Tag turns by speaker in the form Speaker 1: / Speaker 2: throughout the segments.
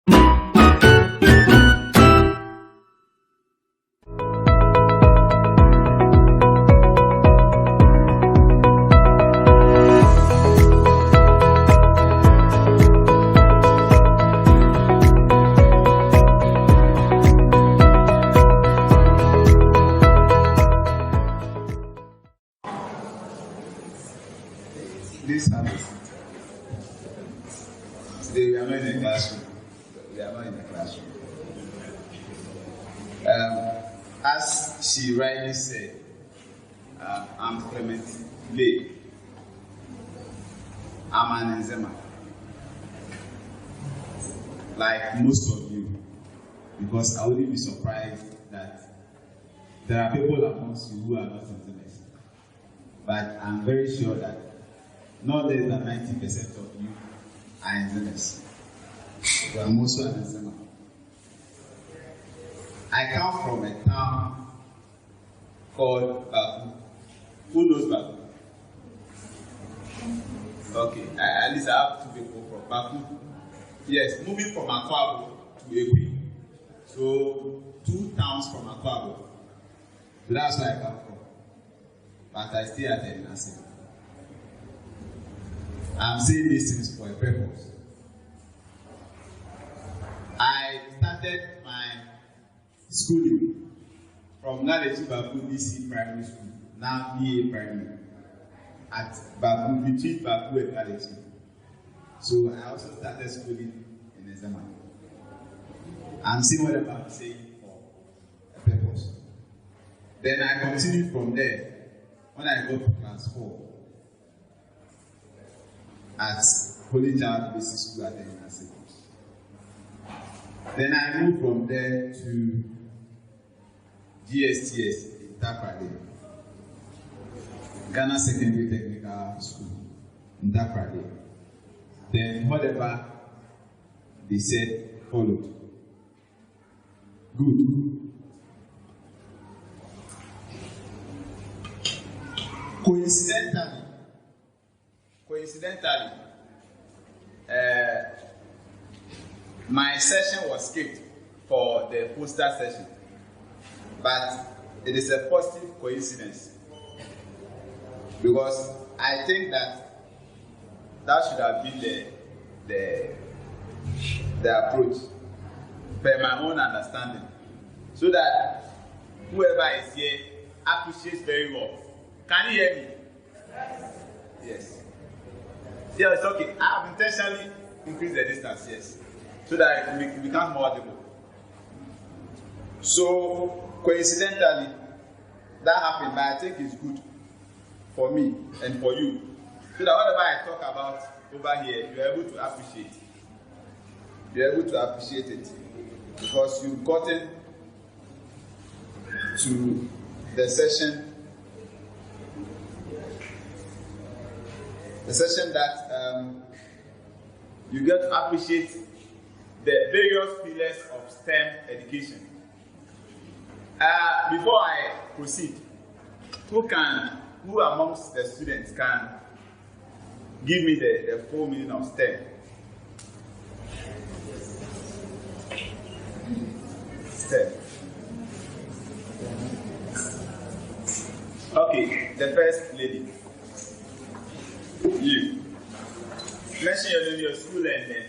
Speaker 1: This happens. Today we are not in the classroom. We are not in the classroom. As she rightly said, I'm Clement Blay. I'm an eczema. Like most of you, because I wouldn't be surprised that there are people amongst you who are not enzemas. But I'm very sure that not less than 90% of you are enzemas. So I'm also an eczema. I come from a town called Baku. Who knows Baku? Okay, at least I have two people from Baku. Yes, moving from Akwabo to Ekwe. So 2 towns from Akwabo. So that's where I come from. But I stay at the Nasi. I'm saying these things for a purpose. I started my schooling from Nalechi Baku DC Primary School, now BA Primary, at Baku, between Baku and Nalechi. So I also started schooling in Ezema. I'm saying whatever I'm saying for a purpose. Then I continued from there when I got to class 4 at Holy Child Basic School at the Nasi. Then I moved from there to GSTS in Takrade, Ghana Secondary Technical School in Takrade. Then whatever they said followed. Good. Coincidentally, my session was skipped for the poster session, but it is a positive coincidence because I think that should have been the approach, per my own understanding, so that whoever is here appreciates very well. Can you hear me? Yes. Yeah, it's okay. I have intentionally increased the distance, yes, so that it becomes more audible. So, coincidentally, that happened, but I think it's good for me and for you, so that whatever I talk about over here, you're able to appreciate. You're able to appreciate it because you've gotten to the session that you get to appreciate the various pillars of STEM education. Before I proceed, who amongst the students can give me the full meaning of STEM? STEM. Okay, the first lady. You. Mention your name, your school, and then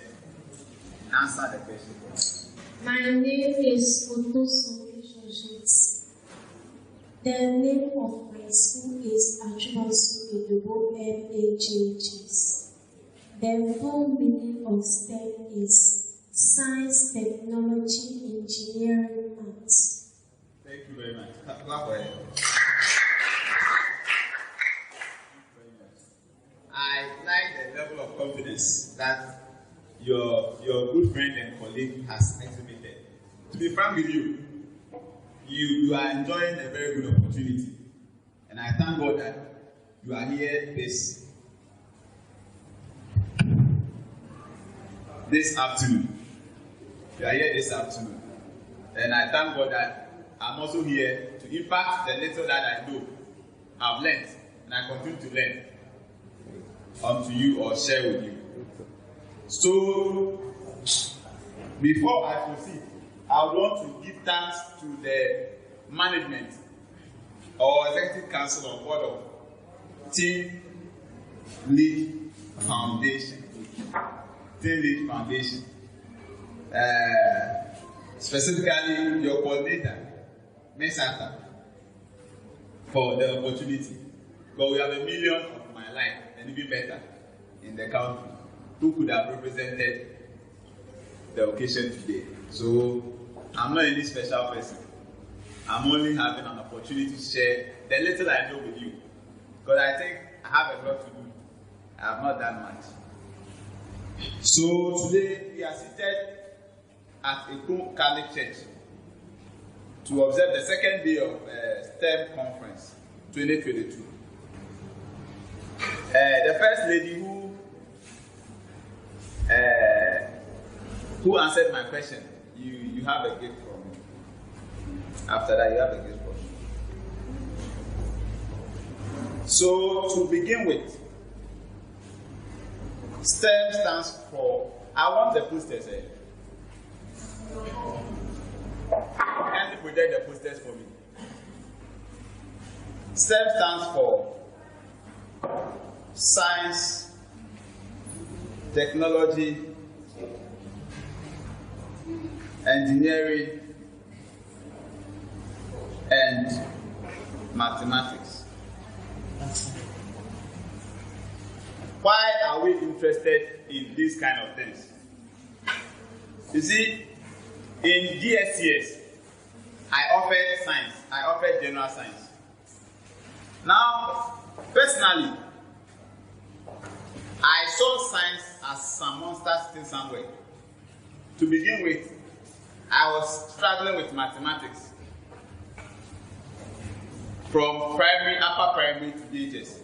Speaker 1: answer the question.
Speaker 2: My name is Otosunke Jojit. The name of my school is Achumasu Edobo MAJHS. The full meaning of STEM is Science, Technology, Engineering, Arts.
Speaker 1: Thank you very much. Clap for it. I like the level of confidence that your good friend and colleague has exhibited. To be frank with you, you are enjoying a very good opportunity. And I thank God that you are here this afternoon. You are here this afternoon. And I thank God that I'm also here to impact the little that I know, I've learned, and I continue to learn onto you or share with you. So, Before I proceed, I would want to give thanks to the management or executive council or board of Team Lead Foundation. Team Lead Foundation. Specifically, your coordinator, Ms. Atta, for the opportunity. Because we have 1 million of my life, and even better, in the country, who could have represented the occasion today. So, I'm not any special person. I'm only having an opportunity to share the little I know with you. Because I think I have a lot to do. I have not done much. So, today we are seated at Ekun Catholic Church to observe the second day of STEM Conference 2022. The first lady who answered my question, you have a gift from me. After that, you have a gift from me. So, to begin with, STEM stands for, I want the posters. Can you project the posters for me? STEM stands for Science, Technology, Engineering, and Mathematics. Why are we interested in these kind of things? You see, in DSCS, I offered science. I offered general science. Now, personally, I saw science as some monster sitting somewhere. To begin with, I was struggling with mathematics. From primary, upper primary to DHS.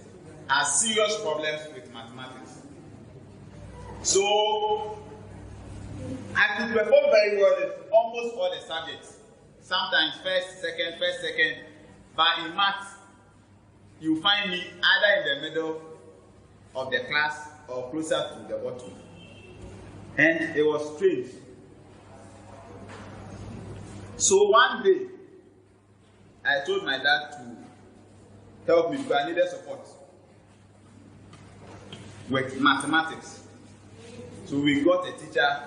Speaker 1: I had serious problems with mathematics. So, I could perform very well in almost all the subjects. Sometimes first, second. But in maths, you find me either in the middle of the class or closer to the bottom. And it was strange. So one day, I told my dad to help me because I needed support with mathematics. So we got a teacher.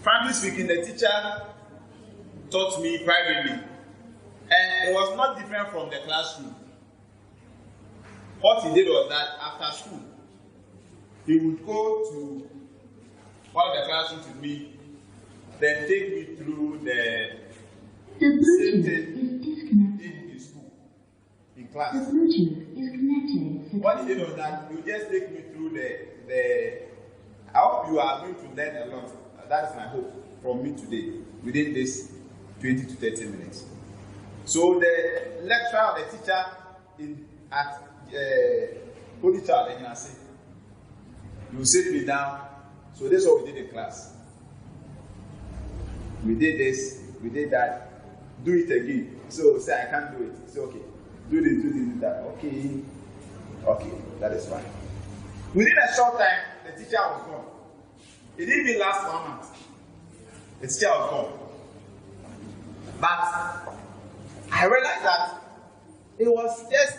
Speaker 1: Frankly speaking, the teacher taught me privately. And it was not different from the classroom. What he did was that after school, he would go to one of the classrooms with me, then take me through the same thing in his school, in class.
Speaker 3: The Bluetooth is connected.
Speaker 1: What he did was that he would just take me through the I hope you are going to learn a lot. That is my hope from me today, within this 20 to 30 minutes. So the lecturer or the teacher at Holy Child, you say, you sit me down. So this is what we did in class. We did this, we did that. Do it again. So say I can't do it. Say okay. Do this, do that. Okay, that is fine. Within a short time, the teacher was gone. It didn't even last 1 month. The teacher was gone. But I realized that it was just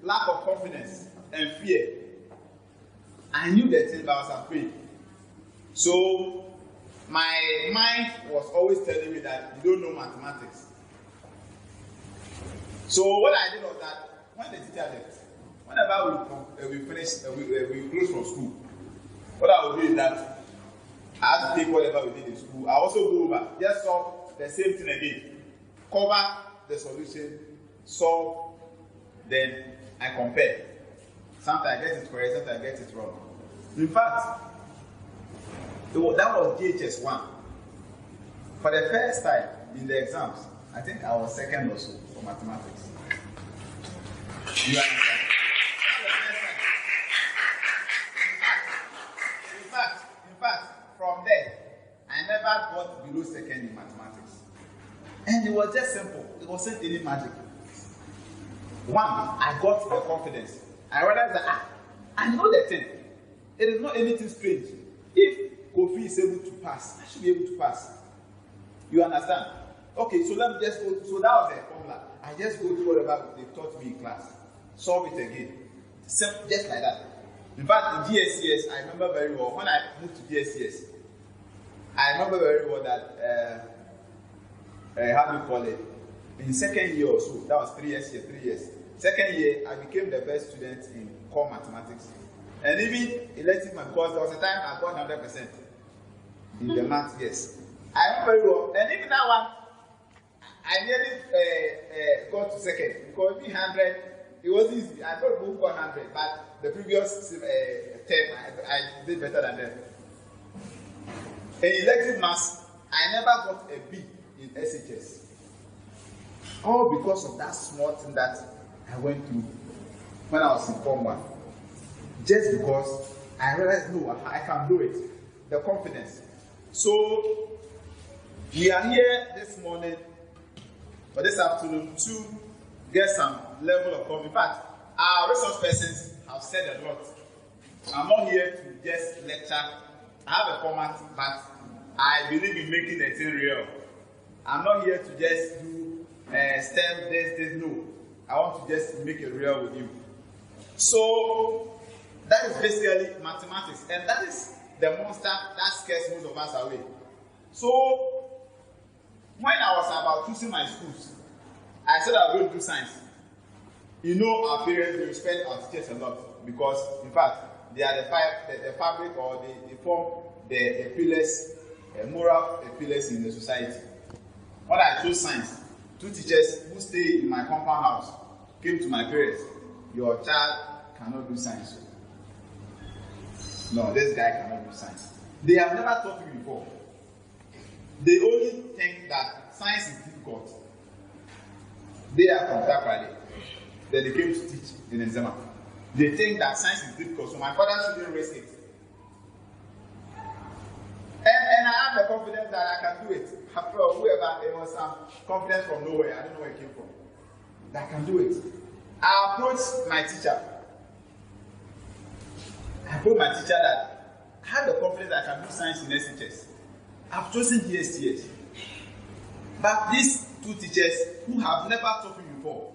Speaker 1: lack of confidence and fear. I knew the thing, but I was afraid. So my mind was always telling me that you don't know mathematics. So what I did was that when the teacher left, whenever we close from school, what I would do is that I had to take whatever we did in school. I also go over, just solve the same thing again. Cover the solution, solve, then I compare. Sometimes I get it correct, sometimes I get it wrong. In fact, that was DHS 1. For the first time in the exams, I think I was second or so for mathematics. You understand? In fact, from there, I never got below second in mathematics. And it was just simple. It wasn't any magic. One, I got the confidence. I realized that I know the thing. It is not anything strange. If Kofi Kofi is able to pass. I should be able to pass. You understand? Okay, so let me just go. So that was the formula. I just go through whatever they taught me in class. Solve it again. Just like that. In fact, in GSCS, I remember very well. When I moved to GSCS, I remember very well that, how do you call it? In second year or so, that was 3 years here, 3 years. Second year, I became the best student in core mathematics. And even elective math, because there was a time I got 100% in the math, yes. I remember very well. And even that one, I nearly got to second. Because me 100, it was easy. I thought we got 100, but the previous term, I did better than them. In elective maths, I never got a B in SHS. All because of that small thing that I went through when I was in Form 1. Just because I realized, no, I can do it. The confidence. So, we are here this morning or this afternoon to get some level of confidence. In fact, our resource persons have said a lot. I'm not here to just lecture. I have a format, but I believe in making the thing real. I'm not here to just do STEM, this, no. I want to just make it real with you. So, that is basically mathematics, and that is the monster that scares most of us away. So, when I was about choosing my schools, I said I was going to do science. You know, our parents, they respect our teachers a lot because, in fact, they are the fabric, or they form the pillars, moral pillars in the society. When I chose science, 2 teachers who stay in my compound house came to my parents. Your child cannot do science. No, this guy cannot do science. They have never taught me before. They only think that science is difficult. They are from Takrade. Then they came to teach in Nzema. They think that science is difficult, so my father shouldn't risk it. And I have the confidence that I can do it. After all, whoever, there was some confidence from nowhere. I don't know where it came from. That I can do it. I approached my teacher. I told my teacher that I have the confidence that I can do science in SHS. I've chosen GSTS. But these 2 teachers who have never taught me before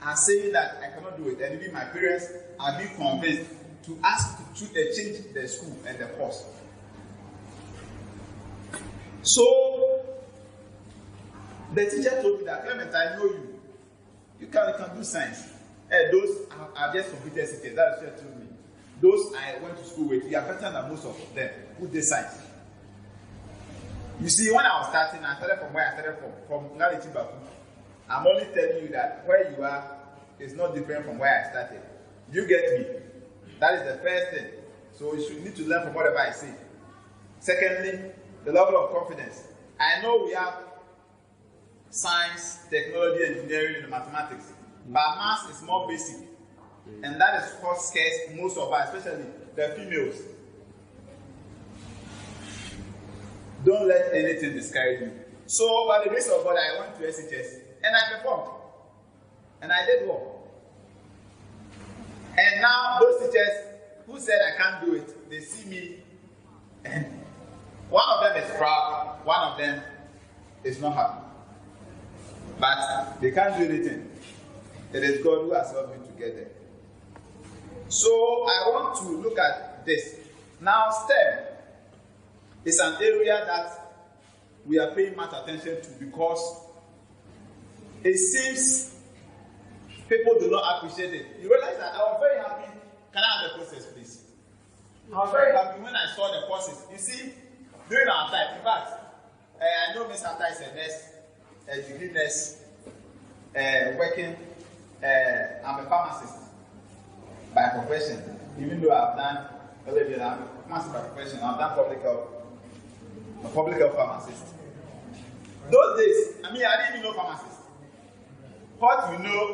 Speaker 1: are saying that I cannot do it. And even my parents are being convinced to ask to change the school and the course. So, the teacher told me that, Clement, I know you. You can do science. Those are just completed SHS. That's what she told me. Those I went to school with, you are better than most of them who did science. You see, when I was starting, I started from where I started from Ngaleti Baku. I'm only telling you that where you are is not different from where I started. You get me? That is the first thing. So you should need to learn from whatever I say. Secondly, the level of confidence. I know we have science, technology, engineering, and mathematics, but maths is more basic. And that is what scares most of us, especially the females. Don't let anything discourage you. So, by the grace of God, I went to SHS and I performed. And I did well. And now, those teachers who said I can't do it, they see me, and one of them is proud, one of them is not happy. But they can't do anything. It is God who has helped me to get there. So I want to look at this. Now, STEM is an area that we are paying much attention to because it seems people do not appreciate it. You realize that I was very happy. Can I have the process, please? I was very happy when I saw the courses. You see, during our time, in fact, I know Miss Atta is a nurse, a degree nurse, working. I'm a pharmacist by profession, even though I've done I'm a by profession. I've done public health pharmacist. Those days, I didn't even know pharmacist. What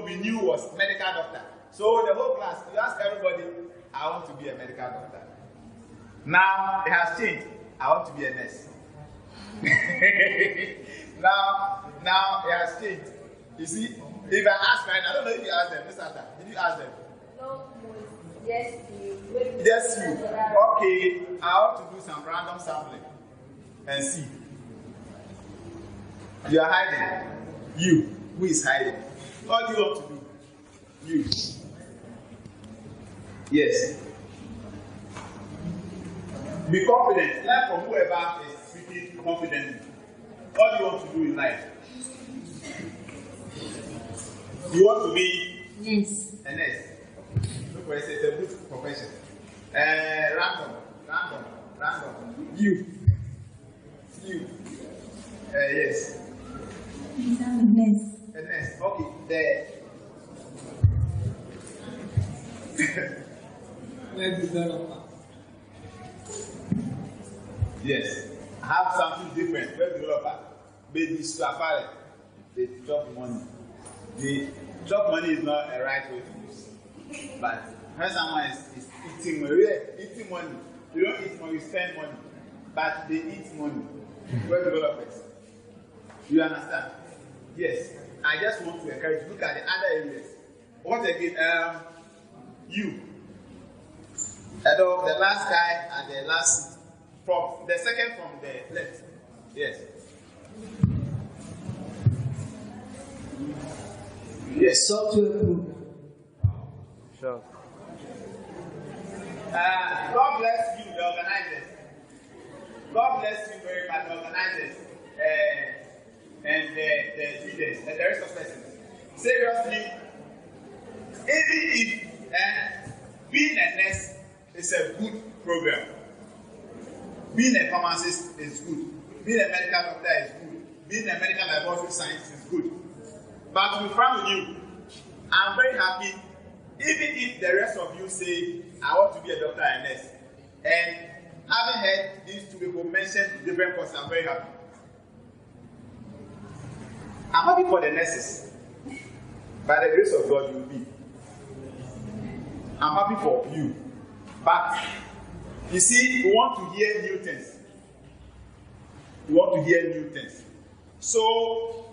Speaker 1: we knew was medical doctor. So the whole class, you ask everybody, I want to be a medical doctor. Now it has changed. I want to be a nurse. now it has changed. You see, if I ask right now, I don't know if you asked them, Miss Atta, did you ask them?
Speaker 4: No, yes, you.
Speaker 1: Just you. Okay, I want to do some random sampling and see. You are hiding. You. Who is hiding? What do you want to do? You. Yes. Be confident. Learn from whoever is speaking confidently. What do you want to do in life? You want to be a nurse. Look where it's a good profession. Random. You. Yes.
Speaker 2: I'm a nurse.
Speaker 1: A nurse. Okay. There.
Speaker 4: Web developer.
Speaker 1: Yes. Have something different. Web developer. Baby apparel. They drop money. The drop money is not a right way to use. But when someone is eating money, you don't eat money, you spend money. But they eat money. Web developers. You understand? Yes. I just want to encourage you. Look at the other areas. What again? You. The last guy at the last seat. From the second from the left. Yes. Yes.
Speaker 4: Software program.
Speaker 1: Sure. God bless you, the organizers. God bless you very much, the organizers and the leaders and the rest of persons. Seriously, even if being a nurse is a good program, being a pharmacist is good, being a medical doctor is good, being a medical laboratory scientist is good. But to be frank with you, I'm very happy, even if the rest of you say, I want to be a doctor and nurse. And having heard these two people mention different courses, I'm very happy. I'm happy for the nurses. By the grace of God, you will be. I'm happy for you. But, you see, you want to hear new things. You want to hear new things. So,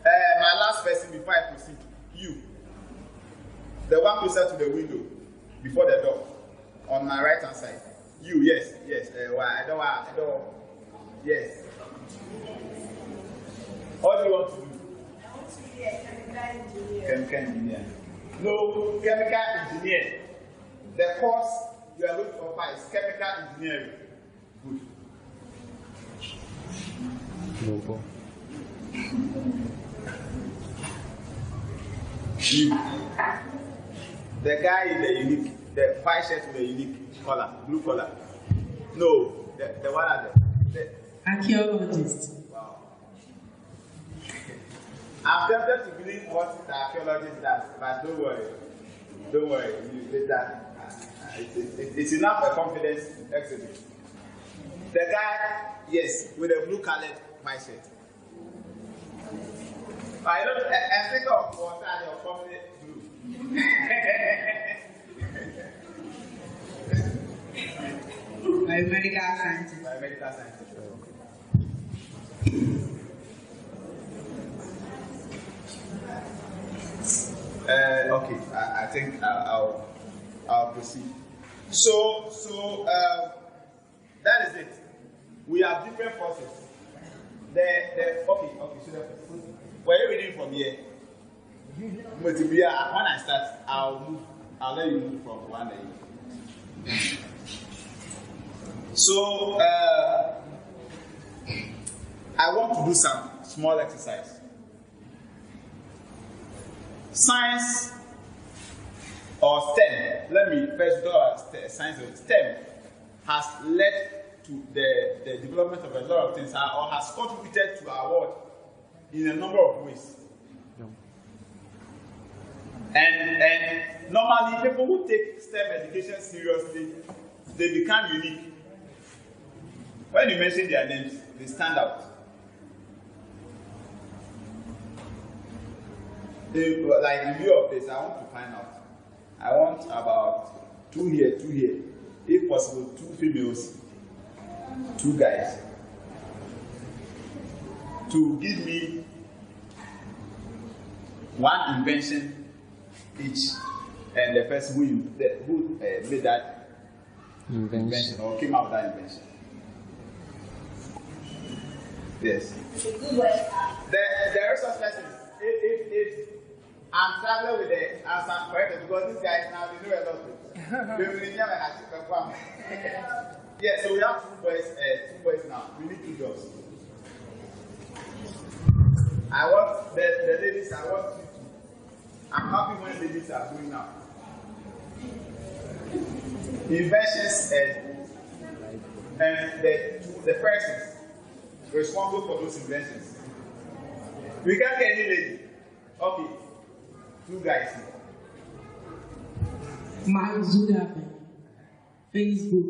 Speaker 1: my last person before I proceed, you. The one closer to the window, before the door, on my right hand side. You, yes. I don't. Yes. What do you want to do?
Speaker 5: I want to be a chemical engineer.
Speaker 1: Chemical engineer. No, chemical engineer. The course you are looking for is chemical engineering. Good. You. The guy in the unique, the white shirt with the unique collar, blue collar. No, the one at the
Speaker 4: Archaeologist.
Speaker 1: wow. I'm tempted to believe what the archaeologist does, but don't worry. You later. It's enough a confidence exhibit. The guy, yes, with a blue colored white shirt. I think of water and your coffee blue.
Speaker 4: My medical scientist.
Speaker 1: Okay, I think I'll proceed. So that is it. We have different forces. Okay. So where are you reading from here? When I start, I'll let you move from one day. So I want to do some small exercise. Science or STEM. Let me first talk about science or STEM has led to the development of a lot of things, or has contributed to our world in a number of ways. And normally, people who take STEM education seriously, they become unique. When you mention their names, they stand out. Like in view of this, I want to find out. I want about 2 here, if possible, 2 females, 2 guys, to give me one invention each, and the person who made that invention or came up with that invention? Yes. The resource person, if I'm traveling with the answer correct, because these guys now they know a lot. Yeah, so we have two boys now. We need 2 girls. I want the ladies, I want you to. I'm happy when ladies are going out. Inventions and the persons responsible for those inventions. We can't get any lady. Okay. 2 guys.
Speaker 4: Mark Zuckerberg. Facebook.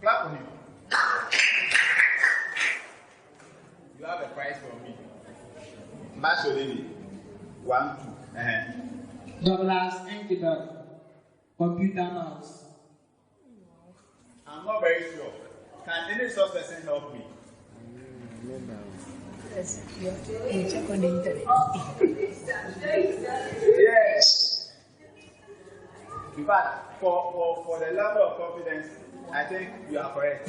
Speaker 1: Clap for him. You have a prize for me. Match your lady. 1, 2.
Speaker 4: Douglas Engelberg. Computer mouse.
Speaker 1: I'm not very sure. Can any resource person help me?
Speaker 2: Yes, you check on the internet.
Speaker 1: Yes. In fact, for the level of confidence, I think you are correct.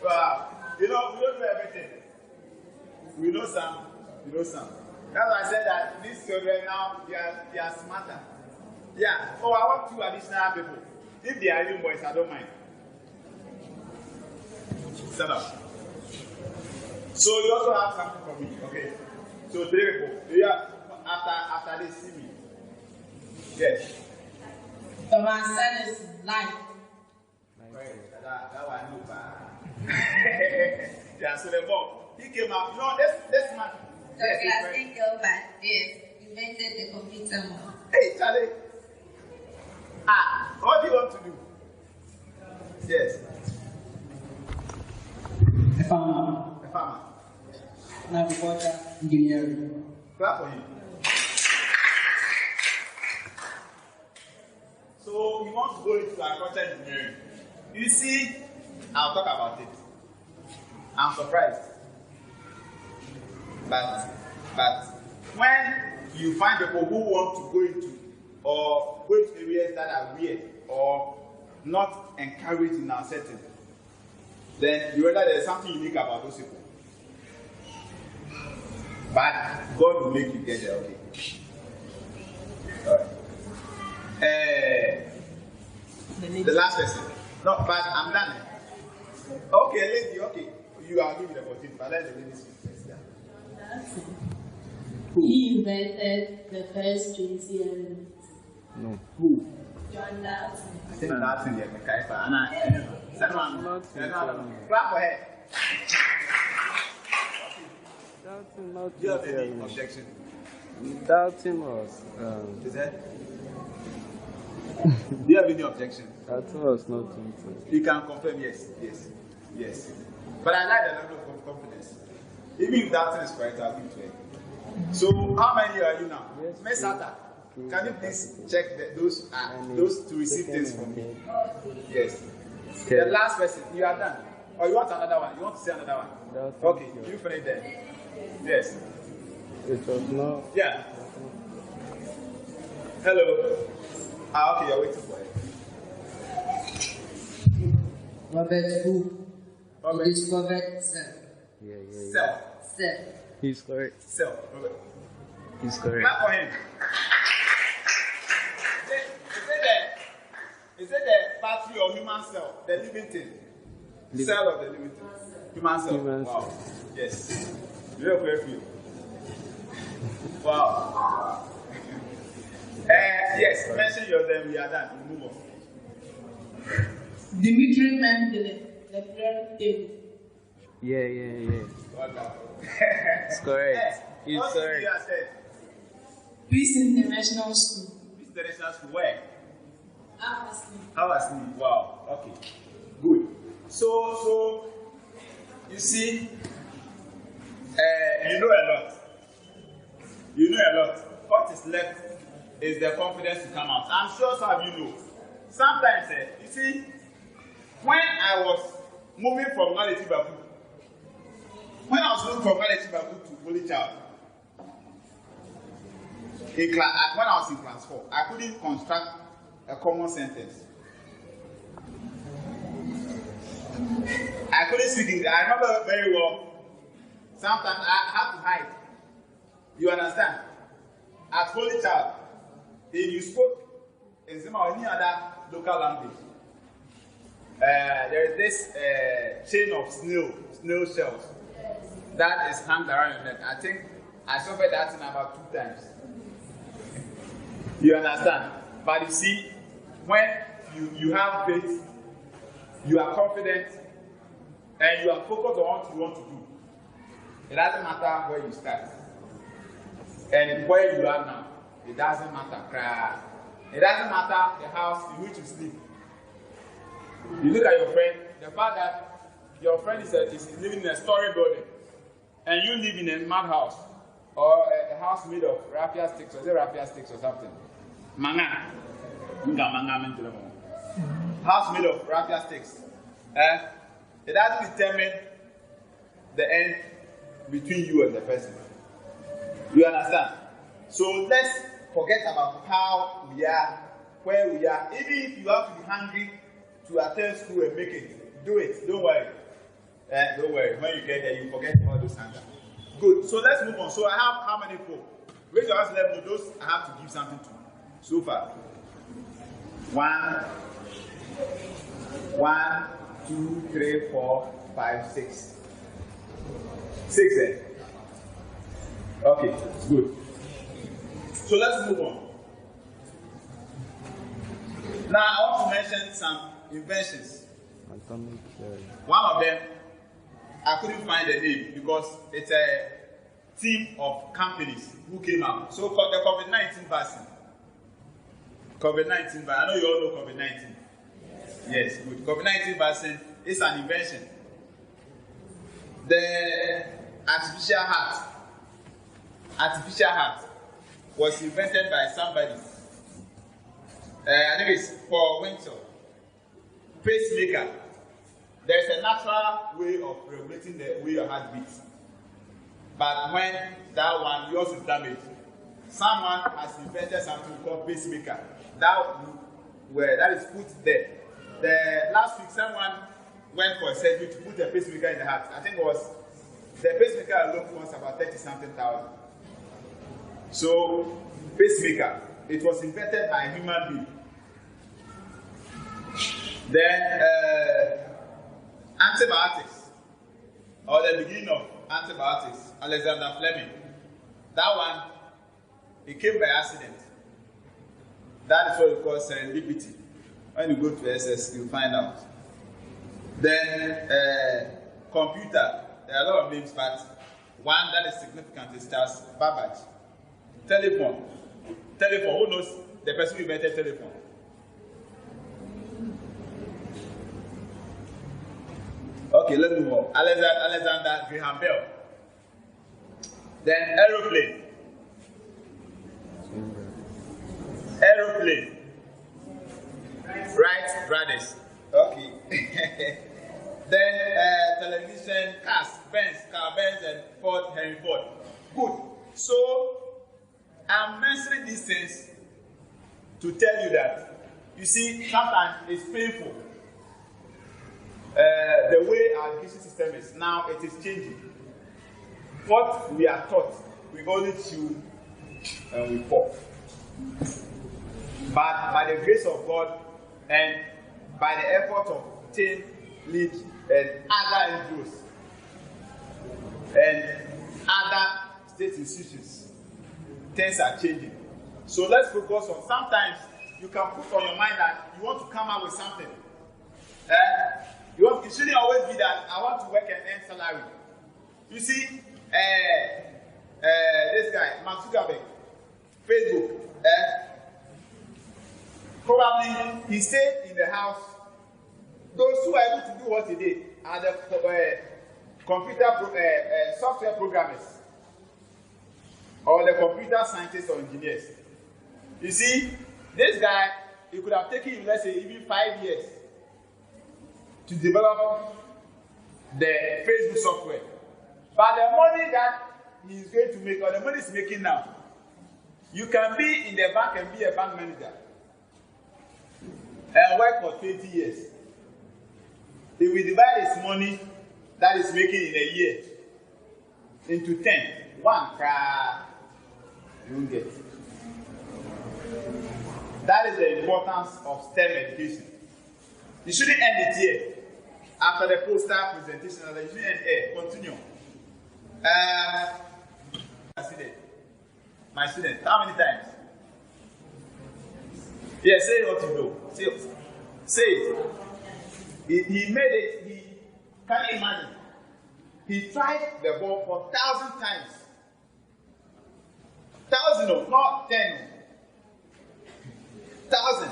Speaker 1: Wow. You know, we don't do everything. We know some. We know some. That's why I said that these children now, they are smarter. Yeah. Oh, I want 2 additional people. If they are even boys, I don't mind. Set up. So you also have something for me, okay? So 3 people. Yeah. After they see me. Yes.
Speaker 4: Thomas Edison, life.
Speaker 1: Right. That one no bad. Yeah. So the bomb. He came out. You know this man.
Speaker 2: Douglas Engelberg, yes, invented the computer mouse.
Speaker 1: Hey, Charlie. What do you want to do? Yes.
Speaker 4: A farmer.
Speaker 1: A farmer.
Speaker 4: Agriculture engineering.
Speaker 1: Clap for him. So you want to go into agriculture engineering. You see, I'll talk about it. I'm surprised. But when you find people who want to go into or go into areas that are weird or not encouraged in our setting, then you realize there's something unique about those people. But God will make you get there, okay? Alright. The last person. No, but I'm done. Okay, lady, okay. You are giving the opportunity, but let the lady speak first. Yeah.
Speaker 2: He invented the first 20 elements.
Speaker 1: No. Who?
Speaker 2: John Dalton.
Speaker 1: I think that's in the Kaifa. And second one. Clap for her. Do you have any objection?
Speaker 6: Dalton was.
Speaker 1: Is that? Do you have any objection?
Speaker 6: Dalton was not 20.
Speaker 1: You can confirm yes. But I like the level of confidence. Even if Dalton is correct, I'll give it to her. So, how many are you now?
Speaker 6: Yes,
Speaker 1: Miss Sata, can you please check those to receive things from me? Yes. The last person, you are done. Or you want another one? You want to say another one? Okay, you finish there. Yes.
Speaker 6: It was not.
Speaker 1: Yeah. Hello. Okay, you're waiting for it.
Speaker 4: Robert Hooke.
Speaker 1: Robert.
Speaker 4: He discovered cell.
Speaker 1: Cell.
Speaker 6: He's correct.
Speaker 1: Cell. Robert.
Speaker 6: He's correct.
Speaker 1: Clap for him. Is it the battery of human cell, the living thing? Cell of the living thing. Human cell.
Speaker 6: Human
Speaker 1: wow.
Speaker 6: cell.
Speaker 1: Yes. Real grateful. Wow. Yes, mention your name, we are done. We move on.
Speaker 4: Dimitri Mendeleev, the periodic table.
Speaker 6: Yeah.
Speaker 1: Welcome.
Speaker 6: It's correct. It's
Speaker 1: what
Speaker 6: correct.
Speaker 1: did you say?
Speaker 4: Peace International School.
Speaker 1: Peace International School, where?
Speaker 4: How
Speaker 1: was me? Wow. Okay. Good. So you see, you know a lot. What is left is the confidence to come out. I'm sure some of you know. Sometimes, you see, when I was moving from Maleti Baku to Holy Child, When I was in class 4, I couldn't construct a common sentence. I couldn't speak English. I remember very well. Sometimes I had to hide. You understand? As Holy Child, if you spoke in Zima or any other local language, there is this chain of snail shells that is hung around your neck. I think I suffered that in about 2 times. You understand? But you see, when you have faith, you are confident, and you are focused on what you want to do. It doesn't matter where you start. And where you are now, it doesn't matter. It doesn't matter the house in which you sleep. You look at your friend, the fact that your friend is living in a story building, and you live in a mud house, or a house made of raffia sticks, or is it raffia sticks or something? House made of raffia sticks. It doesn't determine the end between you and the person. You understand? So let's forget about how we are, where we are. Even if you have to be hungry to attend school and make it, do it. Don't worry. Don't worry. When you get there, you forget all those hunger. Good. So let's move on. So I have how many people? Raise your hands, let me know those I have to give something to. So far. 1, 2, 3, 4, 5, 6. 6 there. Okay, good. So let's move on. Now I want to mention some inventions. One of them, I couldn't find the name because it's a team of companies who came out. So for the COVID-19 vaccine. COVID-19 vaccine. I know you all know COVID-19. Yes, good. COVID-19 vaccine is an invention. The artificial heart was invented by somebody. I think it's for Windsor. Pacemaker. There's a natural way of regulating the way your heart beats. But when that one yours is damaged, someone has invented something called pacemaker. That is put there. The last week, someone went for a surgery to put a pacemaker in the heart. I think it was the pacemaker alone costs about 30-something thousand. So, pacemaker, it was invented by a human being. Then, antibiotics, or the beginning of antibiotics, Alexander Fleming. That one, it came by accident. That is what we call serendipity. When you go to SS, you'll find out. Then, computer. There are a lot of names, but one that is significant is Charles Babbage. Telephone. Who knows the person who invented telephone? Okay, let's move on. Alexander Graham Bell. Then aeroplane. Wright brothers. Okay. Then television, cars, Benz, and Henry Ford. Good. So I'm mentioning these things to tell you that, you see, sometimes it's painful. The way our education system is now, it is changing. What we are taught, we only chew and we fall. But by the grace of God and by the effort of team, lead, and other NGOs and other state institutions, things are changing. So let's focus on, sometimes you can put on your mind that you want to come up with something. It shouldn't always be that I want to work and earn salary. You see, this guy, Mark Zuckerberg, Facebook, probably he stayed in the house. Those who are able to do what he did are the software programmers or the computer scientists or engineers. You see, this guy, it could have taken him, let's say, even 5 years to develop the Facebook software. But the money that he is going to make, or the money he's making now, You can be in the bank and be a bank manager and work for 20 years. If we divide his money that is making in a year into 10, one cry, you won't get. That is the importance of STEM education. You shouldn't end it here. After the poster presentation, you shouldn't end here. Continue. My student, how many times? Yeah, say what you know. Say it. He made it. Can you imagine? He tried the ball for 1,000 times. 1,000, not 10. 1,000.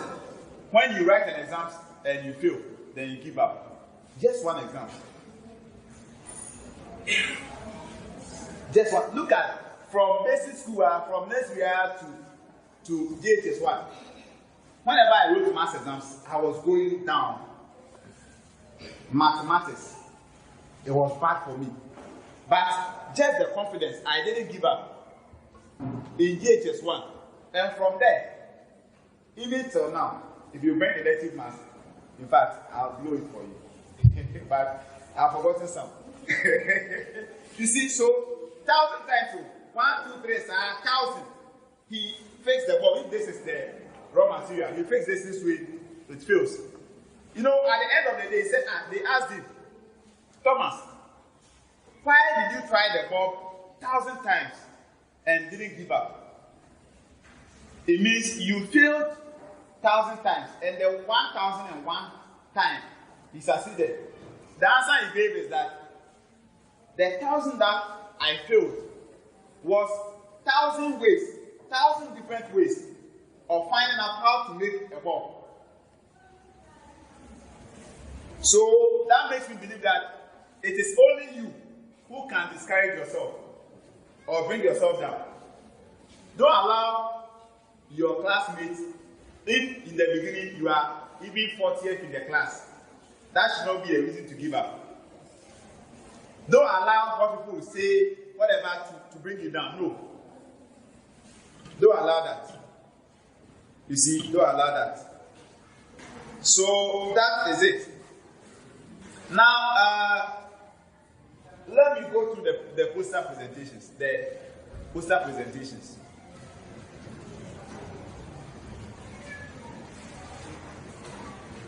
Speaker 1: When you write an exam and you fail, then you give up. Just one exam. Just one. Look at from basic school, from nursery to JHS1. Whenever I wrote maths exams, I was going down. Mathematics, it was bad for me. But just the confidence, I didn't give up in JHS1. And from there, even till now, if you bring elective maths, in fact, I'll blow it for you. But I've forgotten some. You see, so 1,000 times, 1, 2, 3, 1,000. He fixed the ball. If this is the raw material, he fixed this way, it fails. You know, at the end of the day, he said, they asked him, Thomas, why did you try the ball 1,000 times and didn't give up? It means you failed 1,000 times, and the 1,001 time he succeeded. The answer he gave is that the 1,000 that I failed was 1,000 ways, 1,000 different ways of finding out how to make a ball. So that makes me believe that it is only you who can discourage yourself or bring yourself down. Don't allow your classmates, if in the beginning you are even 40th in the class, that should not be a reason to give up. Don't allow what people will say, whatever, to bring you down. No. Don't allow that. You see, don't allow that. So that is it. Now, let me go through the poster presentations.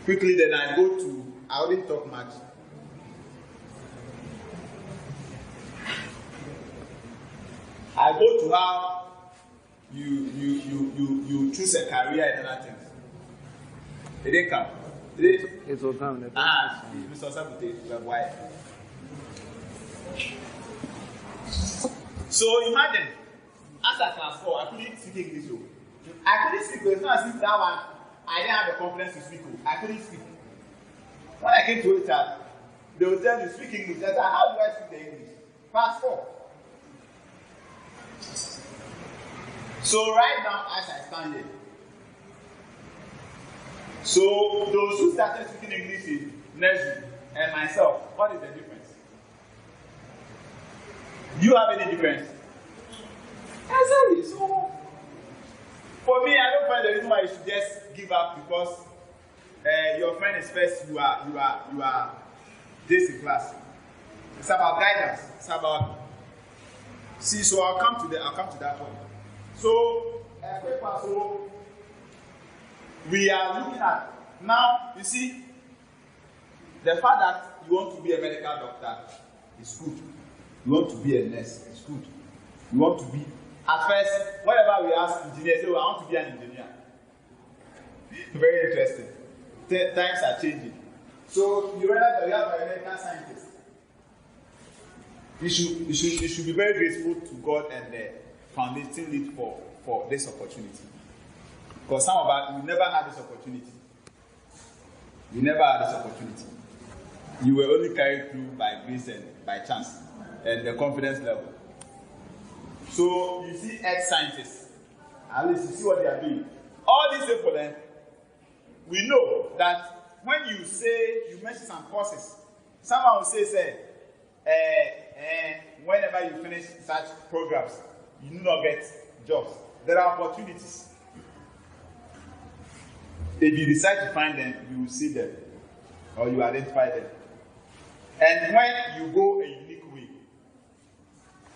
Speaker 1: Quickly, then I wouldn't talk much. I go to how you choose a career and other things. It didn't come.
Speaker 6: It will come.
Speaker 1: Mr. Sabute, why? So imagine, as a class 4, I couldn't speak English. I couldn't speak, but it's not as if that one, I didn't have the confidence to speak. I couldn't speak. When I came to HR, they would tell me, speak English. I said, how do I speak the English? Class 4. So right now, as I stand here, so those who started speaking English in nursery and myself, what is the difference? Do you have any difference? Exactly. So for me, I don't find the reason why you should just give up because your friend is first. You are this in class. It's about guidance. It's about see. So I'll come to that point. So we are looking at now. You see, the fact that you want to be a medical doctor is good. You want to be a nurse, it's good. You want to be at first, whenever we ask engineers, say, I want to be an engineer. Very interesting. Times are changing. So you realize that you have a medical scientist. You should be very grateful to God and the foundation lead for this opportunity. Because some of us, we never had this opportunity. We never had this opportunity. You were only carried through by grace and by chance and the confidence level. So you see ex-scientists, at least you see what they are doing. All these people, we know that when you mention some courses, someone will say, whenever you finish such programs, you do not get jobs. there are opportunities. If you decide to find them, you will see them, or you identify them. And when you go a unique way,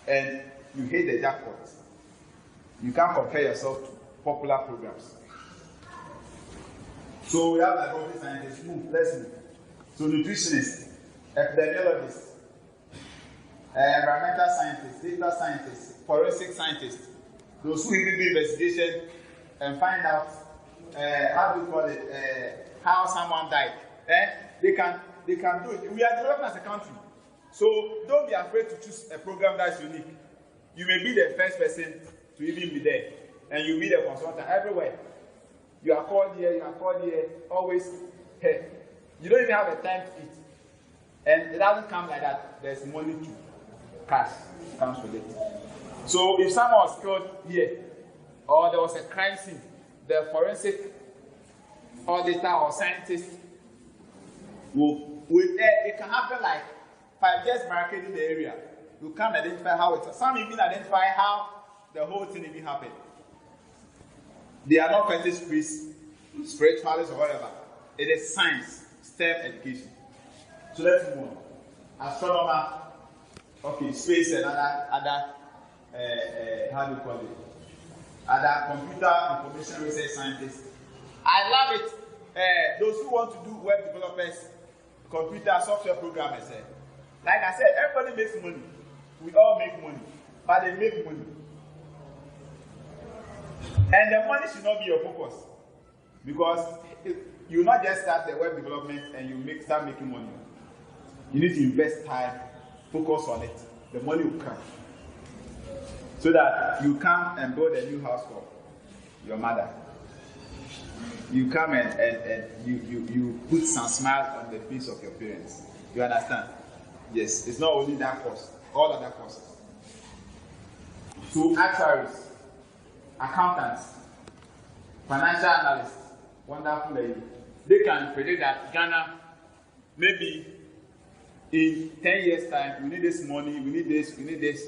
Speaker 1: and you hit the jackpot, you can't compare yourself to popular programs. So we have laboratory scientists, let's move. So nutritionists, epidemiologists, environmental scientists, data scientists, forensic scientists, those who even do investigation and find out how someone died. They can do it. We are developing as a country. So don't be afraid to choose a program that's unique. You may be the first person to even be there, and you'll be the consultant everywhere. You are called here, always here. You don't even have the time to eat. And it doesn't come like that. There's money to cash comes with it. So if someone was killed here, or there was a crime scene, the forensic auditor or scientist it can happen like 5 years barricading the area. You can't identify how it. Some even identify how the whole thing even happened. They are not fetish priests, spiritualists, or whatever. It is science, STEM education. So let's move on. Astronomer, okay, space and other how do you call it? Other computer information research scientists. I love it. Those who want to do web developers, computer software programmers. Like I said, everybody makes money. We all make money, but they make money. And the money should not be your focus, because you not just start the web development and you start making money. You need to invest time, focus on it. The money will come, so that you come and build a new house for your mother. You come and you put some smile on the face of your parents. You understand? Yes, it's not only that cost, all other costs. So actuaries, accountants, financial analysts, wonderful lady. They can predict that Ghana, maybe in 10 years' time, we need this money, we need this, we need this.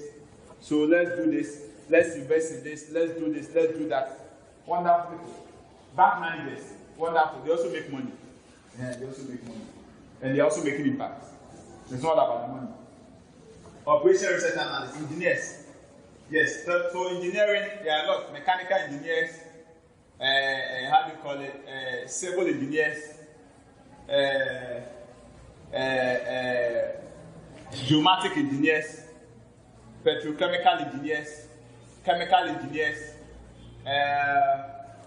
Speaker 1: So let's do this, let's invest in this, let's do this, let's do that. Wonderful people. Bank managers, wonderful. They also make money. Yeah, they also make money. And they're also making impact. It's not about the money. Operation research analysts, engineers. Yes, so engineering, there are a lot. Mechanical engineers, how do you call it? Civil engineers, geomatic engineers, petrochemical engineers, chemical engineers,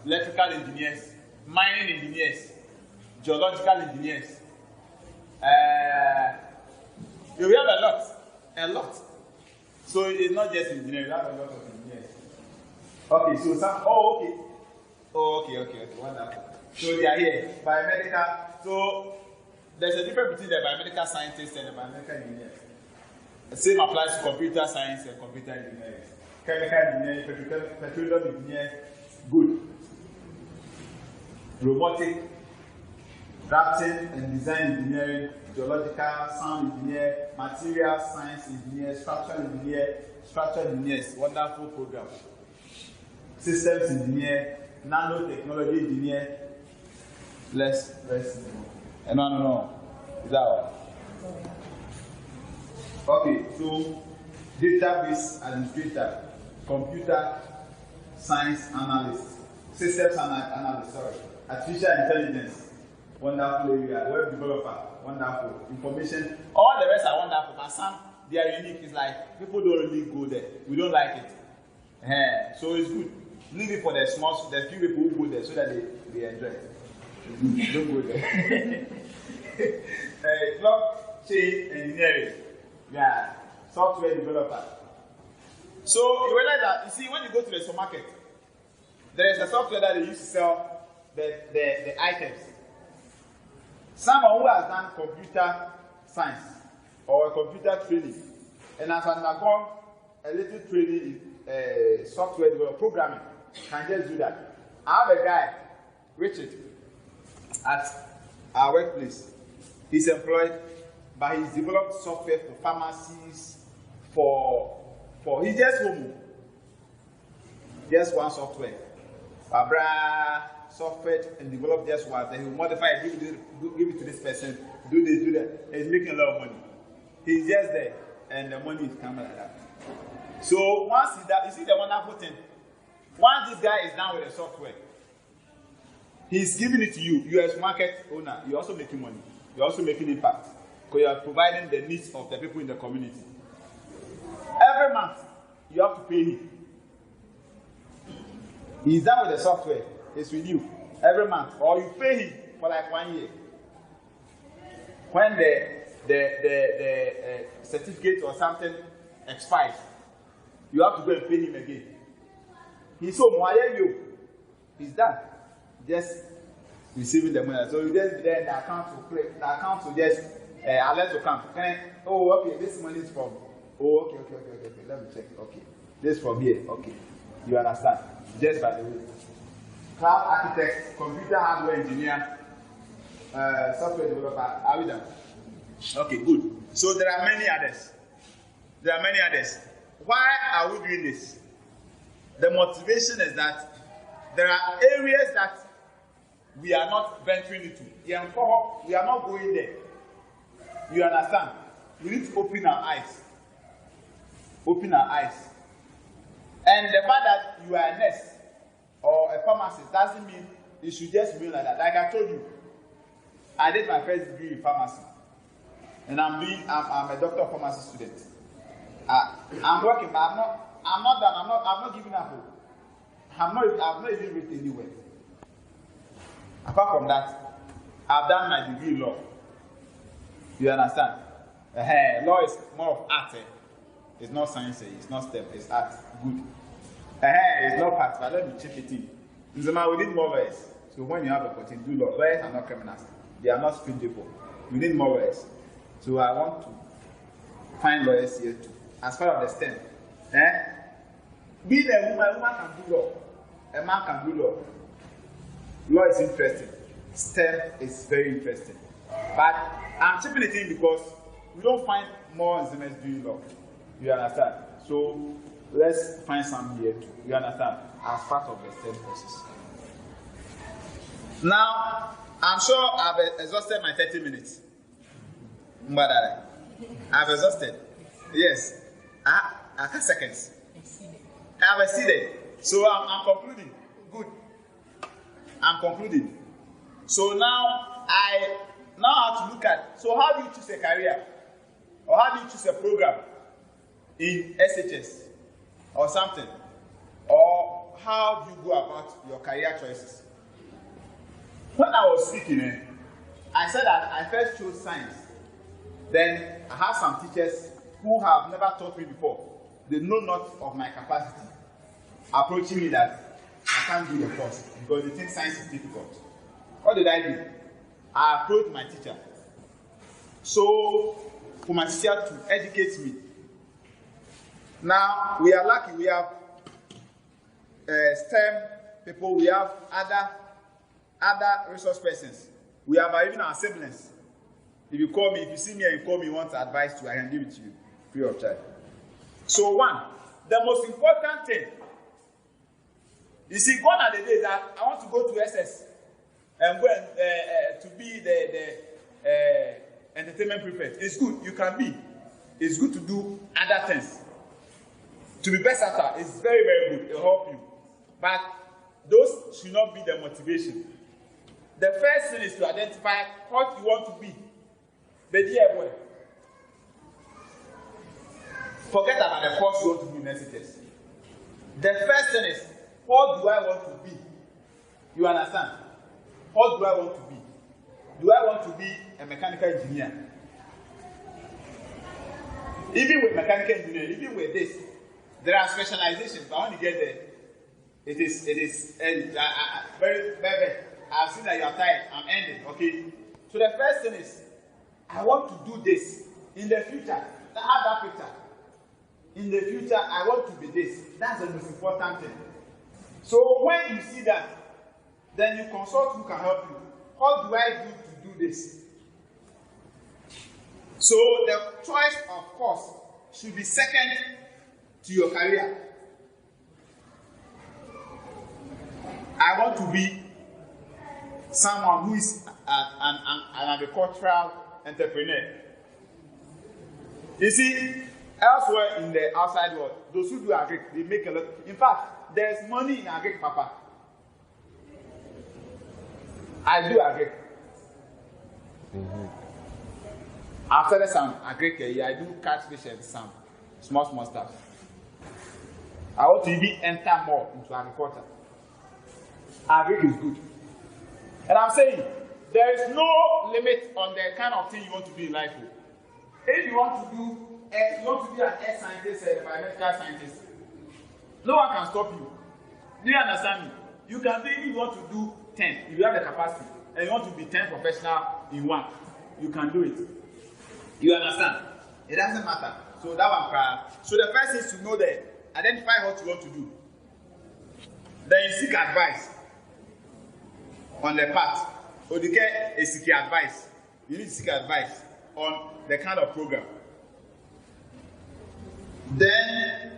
Speaker 1: electrical engineers, mining engineers, geological engineers. You have a lot. So it's not just engineering, you have a lot of engineers. Okay, so some, okay, wonderful. So they are here, biomedical. So there's a difference between the biomedical scientists and the biomedical engineers. The same applies to computer science and computer engineering. Chemical engineering, petroleum engineering, good. Robotic, drafting and design engineering, geological, sound engineer, material science engineer, structural engineers, wonderful program. Systems engineer, nanotechnology engineer. Let's no. Is that all? Okay, so database administrator, computer science analyst, systems analyst, artificial intelligence, wonderful area, web developer, wonderful, information, all the rest are wonderful, but some, they are unique. It's like, people don't really go there. We don't like it. So it's good. Leave it for the few people who go there so that they enjoy it. Don't go there. Blockchain engineering, yeah, software developer. So you realize that, you see, when you go to the supermarket, there is a software that they use to sell the items. Someone who has done computer science or computer training and has undergone a little training in software development, programming, can just do that. I have a guy, Richard, at our workplace. He's employed, but he's developed software for pharmacies, for he's just home. just one software. Abra software and develop just one. Then he modify it, give it to this person, do this, do that. He's making a lot of money. He's just there, and the money is coming like that. So once that, you see the wonderful thing. Once this guy is done with the software, he's giving it to you. You as market owner, you're also making money. You're also making impact because you are providing the needs of the people in the community. Every month, you have to pay him. He's done with the software. It's with you every month, or you pay him for like 1 year. When the certificate or something expires, you have to go and pay him again. He's so you. He's done. Just receiving the money. So you just then the account will play. The account will just alert to come. Oh, okay, this money is from. Oh, okay. Let me check. Okay, this from here. Okay, you understand? Just by the way, cloud architect, computer hardware engineer, software developer. Are we done? Okay, good. So there are many others. Why are we doing this? The motivation is that there are areas that we are not venturing into. We are not going there. You understand? We need to open our eyes. And the fact that you are a nurse or a pharmacist doesn't mean you should just be like that. Like I told you, I did my first degree in pharmacy. And I'm a doctor of pharmacy student. I'm working, but I'm not done. I'm not giving up. I've not even written anywhere. Apart from that, I've done my degree in law. You understand? Law is more of art. It's not science. It's not STEM. It's art. Good. It's not part, but let me check it in. We need more lawyers. So when you have a opportunity, do law. Lawyers are not criminals. They are not street people. We need more lawyers. So I want to find lawyers here too. As far as the STEM. Being a woman can do law. A man can do law. Law is interesting. STEM is very interesting. But I'm chipping it in because we don't find more Nzemes doing law. You understand? So let's find some here too. You understand? As part of the STEM process. Now, I'm sure I've exhausted my 30 minutes. I've exhausted. Yes. I have seconds. I have exceeded. So I'm concluding. Good. I'm concluding. So now I have to look at, so how do you choose a career? Or how do you choose a program in SHS or something? Or how do you go about your career choices? When I was speaking, I said that I first chose science. Then I have some teachers who have never taught me before. They know not of my capacity, approaching me that I can't do the course because they think science is difficult. What did I do? I approached my teacher. So, for my teacher to educate me. Now, we are lucky. We have STEM people. We have other resource persons. We have even our siblings. If you call me, if you see me and you call me, want advice to, I can give it to you free of charge. So one, the most important thing, you see, gone are the days that I want to go to SS and go and to be the entertainment prefect. It's good, you can be. It's good to do other things. To be versatile is very, very good. It will help you. But those should not be the motivation. The first thing is to identify what you want to be. But dear boy, forget about the course you want to be in SHS. The first thing is, what do I want to be? You understand? What do I want to be? Do I want to be a mechanical engineer? Even with mechanical engineering, even with this, there are specializations. But when you get there, it is very, very. I've seen that you are tired. I'm ending. Okay. So the first thing is, I want to do this in the future. I have that picture. In the future, I want to be this. That's the most important thing. So when you see that, then you consult who can help you. What do I do to do this? So the choice of course should be second to your career. I want to be someone who is an agricultural entrepreneur. You see, elsewhere in the outside world, those who do agri, they make a lot. In fact, there's money in agri, Papa. I do agri. After some agri, I do catfish and some small stuff. I want to even enter more into agriculture. Agri is good. And I'm saying, there is no limit on the kind of thing you want to be in life. If you want to be an earth scientist or a biomedical scientist, no one can stop you. Do you understand me? You can be, if you want to do 10, if you have the capacity, and you want to be 10 professional in one, you can do it. You understand? It doesn't matter. So that one, so the first is to know that, identify what you want to do. Then you seek advice on the path. Odike is seeking advice. You need to seek advice on the kind of program. Then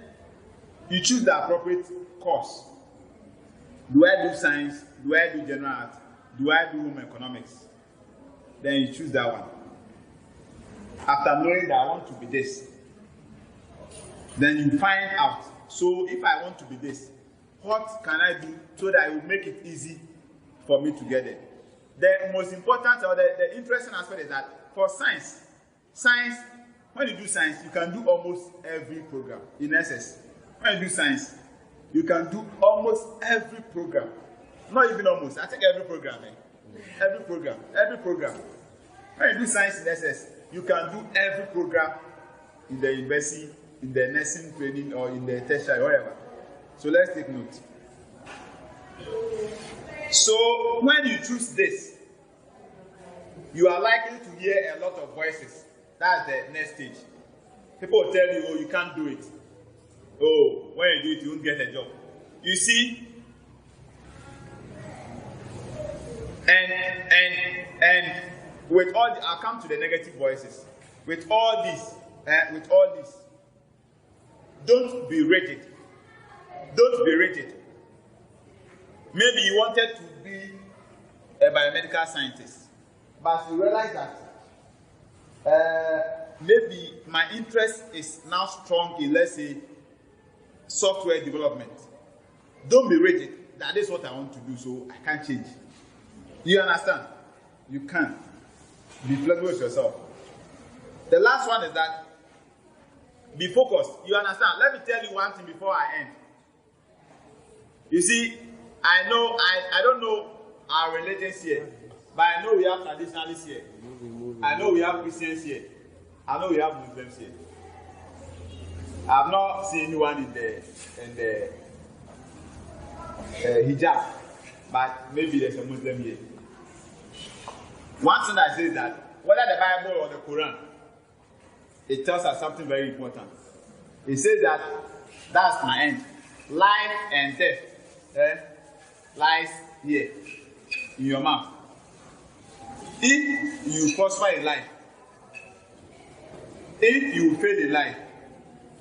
Speaker 1: you choose the appropriate course. Do I do science? Do I do general art? Do I do home economics? Then you choose that one. After knowing that I want to be this, then you find out. So if I want to be this, what can I do so that it will make it easy for me to get there? The most important or the interesting aspect is that for science, when you do science, you can do almost every program in essence. When you do science, you can do almost every program. Not even almost, I think every program. Every program. When you do science in essence, you can do every program in the university, in the nursing training, or in the tertiary, whatever. So let's take note. So when you choose this, you are likely to hear a lot of voices. That's the next stage. People will tell you, oh, you can't do it. Oh, when you do it, you won't get a job. You see? And with all I'll come to the negative voices. With all this, don't be rigid. Don't be rigid. Maybe you wanted to be a biomedical scientist, but you realize that maybe my interest is now strong in, let's say, software development. Don't be rigid. That is what I want to do, so I can't change. You understand? You can. Be flexible with yourself. The last one is that be focused. You understand? Let me tell you one thing before I end. You see, I don't know our religions here, but I know we have traditionalists here. I know we have Christians here. I know we have Muslims here. I have not seen anyone in the hijab, but maybe there's a Muslim here. One thing I say is that whether the Bible or the Quran, it tells us something very important. It says that that's my end. Life and death lies here in your mouth. If you prosper in life, if you fail in life,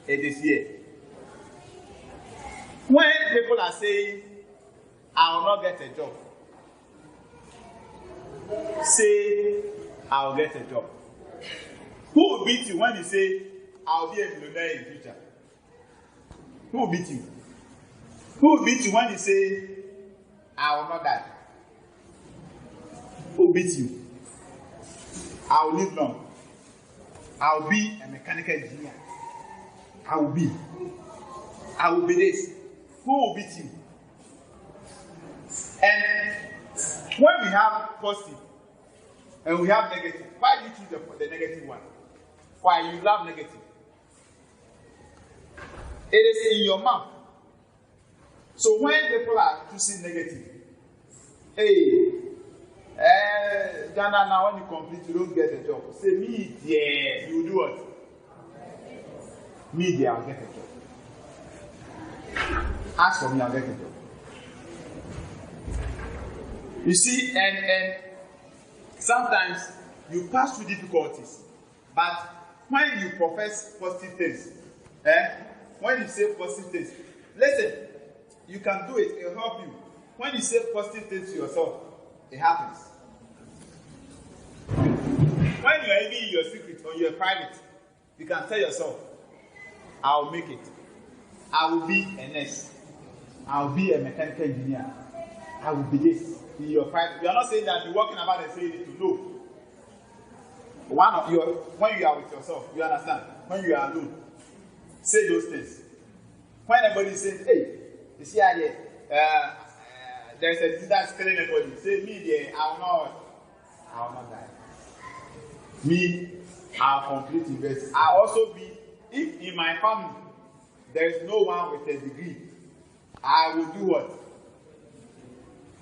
Speaker 1: it is here. When people are saying, I will not get a job, say, I will get a job. Who will beat you when you say, I will be a millionaire in the future? Who will beat you? Who will beat you when you say, I will not die? Who will beat you? I will live long. I will be a mechanical engineer. I will be this. Who will beat you? And when we have positive and we have negative, why do you choose the negative one? Why you love negative? It is in your mouth. So when people are choosing negative, hey, Ghana now when you complete, you don't get a job. Say me, yeah, you do what? Me, yeah, I'll get a job. Ask for me, I'll get a job. You see, and sometimes you pass through difficulties, but when you profess positive things, when you say positive things, listen, you can do it, it'll help you. when you say positive things to yourself, it happens. When you are even in your secret or you are private, you can tell yourself, I'll make it. I will be a nurse. I will be a mechanical engineer. I will be this. In your private. You are not saying that you're walking about and saying it to know. When you are with yourself, you understand? When you are alone, say those things. When everybody says, hey, you see how there's a disease that's killing everybody. Say, me there, I will not die. Me, I'll complete university. I'll also be, if in my family, there is no one with a degree, I will do what?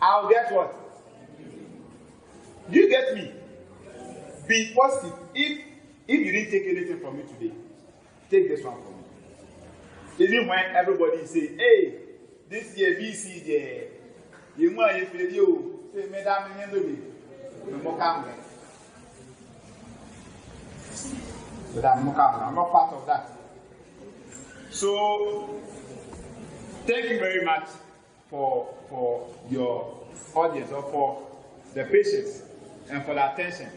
Speaker 1: I'll get what? Do you get me? Be positive. If you didn't take anything from me today, take this one from me. Even when everybody say, hey, this year BC there, you want to feel you say, Madam, but I'm not part of that. So thank you very much for your audience or for the patience and for the attention.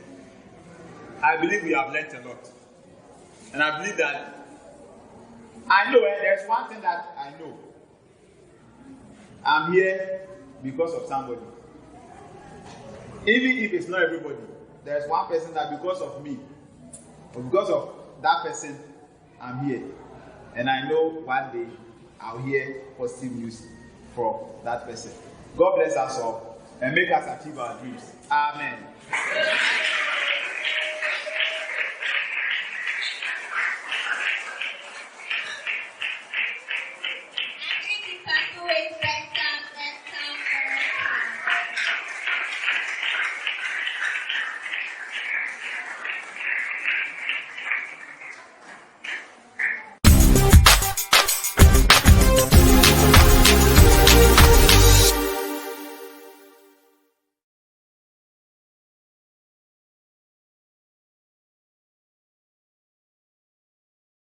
Speaker 1: I believe we have learned a lot. And I believe that I know there's one thing that I know. I'm here because of somebody. Even if it's not everybody, there's one person that because of me, or because of that person, I'm here. And I know one day I'll hear positive news from that person. God bless us all and make us achieve our dreams. Amen.